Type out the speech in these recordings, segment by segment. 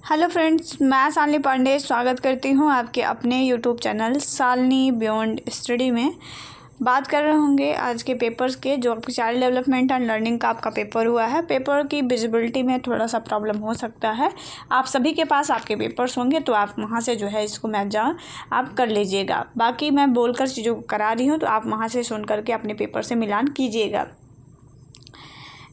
Hello friends, मैं शालिनी पांडे स्वागत करती हूँ आपके अपने YouTube channel Shalini beyond study में। बात कर रहे होंगे आज के पेपर्स के, जो आपके चाइल्ड डेवलपमेंट एंड लर्निंग का आपका पेपर हुआ है। पेपर की विजिबिलिटी में थोड़ा सा प्रॉब्लम हो सकता है। आप सभी के पास आपके पेपर्स होंगे तो आप वहाँ से जो है इसको मैच जाओ आप कर लीजिएगा। बाकी मैं बोलकर चीज़ों को करा रही हूँ तो आप वहाँ से सुन करके अपने पेपर से मिलान कीजिएगा।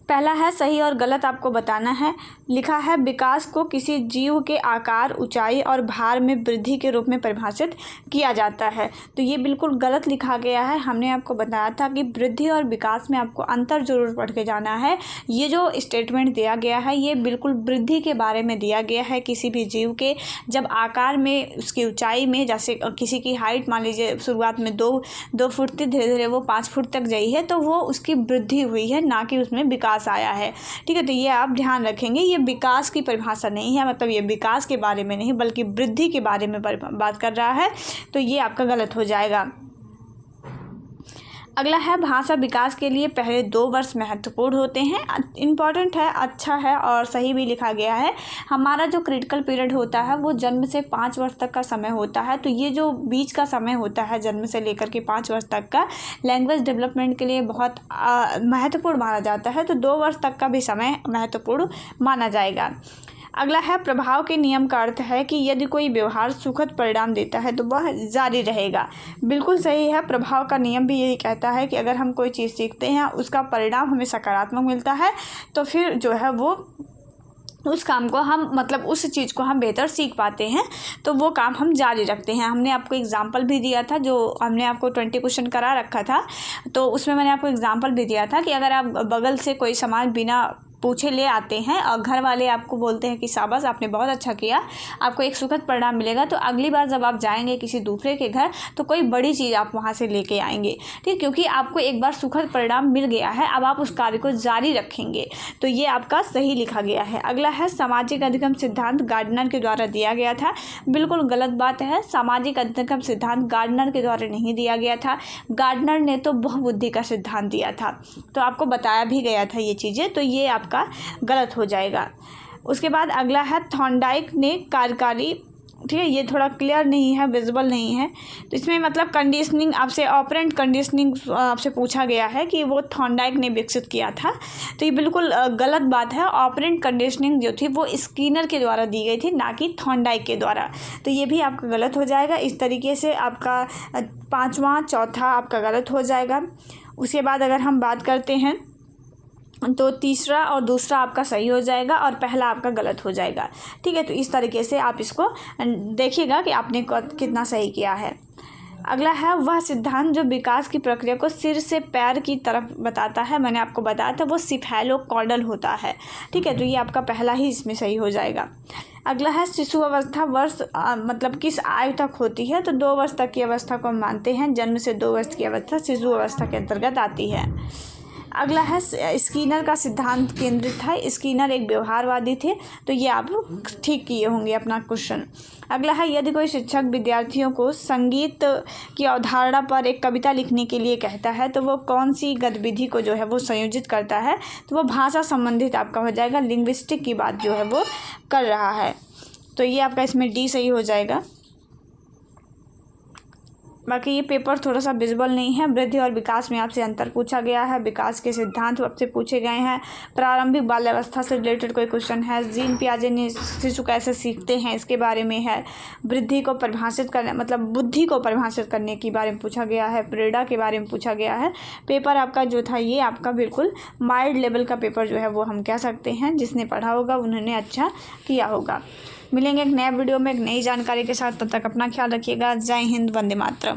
पहला है सही और गलत आपको बताना है। लिखा है विकास को किसी जीव के आकार, ऊंचाई और भार में वृद्धि के रूप में परिभाषित किया जाता है। तो ये बिल्कुल गलत लिखा गया है। हमने आपको बताया था कि वृद्धि और विकास में आपको अंतर जरूर पढ़ के जाना है। ये जो स्टेटमेंट दिया गया है ये बिल्कुल वृद्धि के बारे में दिया गया है। किसी भी जीव के जब आकार में, उसकी ऊंचाई में, जैसे किसी की हाइट मान लीजिए शुरुआत में 2 फुट थी, धीरे धीरे वो 5 फुट तक गई है, तो वो उसकी वृद्धि हुई है, ना कि उसमें विकास आया है। ठीक है, तो ये आप ध्यान रखेंगे। ये विकास की परिभाषा नहीं है, मतलब ये विकास के बारे में नहीं बल्कि वृद्धि के बारे में बात कर रहा है, तो ये आपका गलत हो जाएगा। अगला है भाषा विकास के लिए पहले 2 वर्ष महत्वपूर्ण होते हैं। इम्पॉर्टेंट है, अच्छा है और सही भी लिखा गया है। हमारा जो क्रिटिकल पीरियड होता है वो जन्म से 5 वर्ष तक का समय होता है। तो ये जो बीच का समय होता है जन्म से लेकर के 5 वर्ष तक का, लैंग्वेज डेवलपमेंट के लिए बहुत महत्वपूर्ण माना जाता है। तो 2 वर्ष तक का भी समय महत्वपूर्ण माना जाएगा। अगला है प्रभाव के नियम का अर्थ है कि यदि कोई व्यवहार सुखद परिणाम देता है तो वह जारी रहेगा। बिल्कुल सही है। प्रभाव का नियम भी यही कहता है कि अगर हम कोई चीज़ सीखते हैं, उसका परिणाम हमें सकारात्मक मिलता है, तो फिर जो है वो उस काम को हम, मतलब उस चीज़ को हम बेहतर सीख पाते हैं, तो वो काम हम जारी रखते हैं। हमने आपको एग्जाम्पल भी दिया था, जो हमने आपको 20 क्वेश्चन करा रखा था, तो उसमें मैंने आपको एग्जाम्पल भी दिया था कि अगर आप बगल से कोई सामान बिना पूछे ले आते हैं और घर वाले आपको बोलते हैं कि शाबाश आपने बहुत अच्छा किया, आपको एक सुखद परिणाम मिलेगा, तो अगली बार जब आप जाएंगे किसी दूसरे के घर तो कोई बड़ी चीज़ आप वहाँ से लेके आएंगे। ठीक, क्योंकि आपको एक बार सुखद परिणाम मिल गया है, अब आप उस कार्य को जारी रखेंगे। तो ये आपका सही लिखा गया है। अगला है सामाजिक अधिगम सिद्धांत गार्डनर के द्वारा दिया गया था। बिल्कुल गलत बात है। सामाजिक अधिगम सिद्धांत गार्डनर के द्वारा नहीं दिया गया था। गार्डनर ने तो बहुबुद्धि का सिद्धांत दिया था, तो आपको बताया भी गया था ये चीज़ें, तो ये आपका गलत हो जाएगा। उसके बाद अगला है थॉर्नडाइक ने कार्यकारी, ठीक है, ये थोड़ा क्लियर नहीं है, विजिबल नहीं है, तो इसमें मतलब कंडीशनिंग आपसे, ऑपरेंट कंडीशनिंग आपसे पूछा गया है कि वो थॉर्नडाइक ने विकसित किया था, तो ये बिल्कुल गलत बात है। ऑपरेंट कंडीशनिंग जो थी वो स्किनर के द्वारा दी गई थी, ना कि थॉर्नडाइक के द्वारा, तो ये भी आपका गलत हो जाएगा। इस तरीके से आपका 5वां, चौथा आपका गलत हो जाएगा। उसके बाद अगर हम बात करते हैं तो तीसरा और दूसरा आपका सही हो जाएगा और पहला आपका गलत हो जाएगा। ठीक है, तो इस तरीके से आप इसको देखिएगा कि आपने कितना सही किया है। अगला है वह सिद्धांत जो विकास की प्रक्रिया को सिर से पैर की तरफ बताता है। मैंने आपको बताया था वो सिफेलोकॉर्डल होता है। ठीक है, तो ये आपका पहला ही इसमें सही हो जाएगा। अगला है शिशु अवस्था वर्ष मतलब किस आयु तक होती है। तो 2 वर्ष तक की अवस्था को हम मानते हैं। जन्म से 2 वर्ष की अवस्था शिशु अवस्था के अंतर्गत आती है। अगला है स्किनर का सिद्धांत केंद्रित था। स्किनर एक व्यवहारवादी थे, तो ये आप ठीक किए होंगे अपना क्वेश्चन। अगला है यदि कोई शिक्षक विद्यार्थियों को संगीत की अवधारणा पर एक कविता लिखने के लिए कहता है तो वो कौन सी गतिविधि को जो है वो संयोजित करता है, तो वो भाषा संबंधित आपका हो जाएगा, लिंग्विस्टिक की बात जो है वो कर रहा है। तो ये आपका इसमें डी सही हो जाएगा। बाकी ये पेपर थोड़ा सा विजिबल नहीं है। वृद्धि और विकास में आपसे अंतर पूछा गया है। विकास के सिद्धांत आपसे पूछे गए हैं। प्रारंभिक बाल्यावस्था से रिलेटेड कोई क्वेश्चन है। जीन पियाजे ने शिशु कैसे सीखते हैं इसके बारे में है। वृद्धि को परिभाषित करने, मतलब बुद्धि को परिभाषित करने के बारे में पूछा गया है। प्रेरणा के बारे में पूछा गया है। पेपर आपका जो था ये आपका बिल्कुल माइल्ड लेवल का पेपर जो है वो हम कह सकते हैं। जिसने पढ़ा होगा उन्होंने अच्छा किया होगा। मिलेंगे एक नया वीडियो में एक नई जानकारी के साथ। तब तक अपना ख्याल रखिएगा। जय हिंद, वंदे मातरम।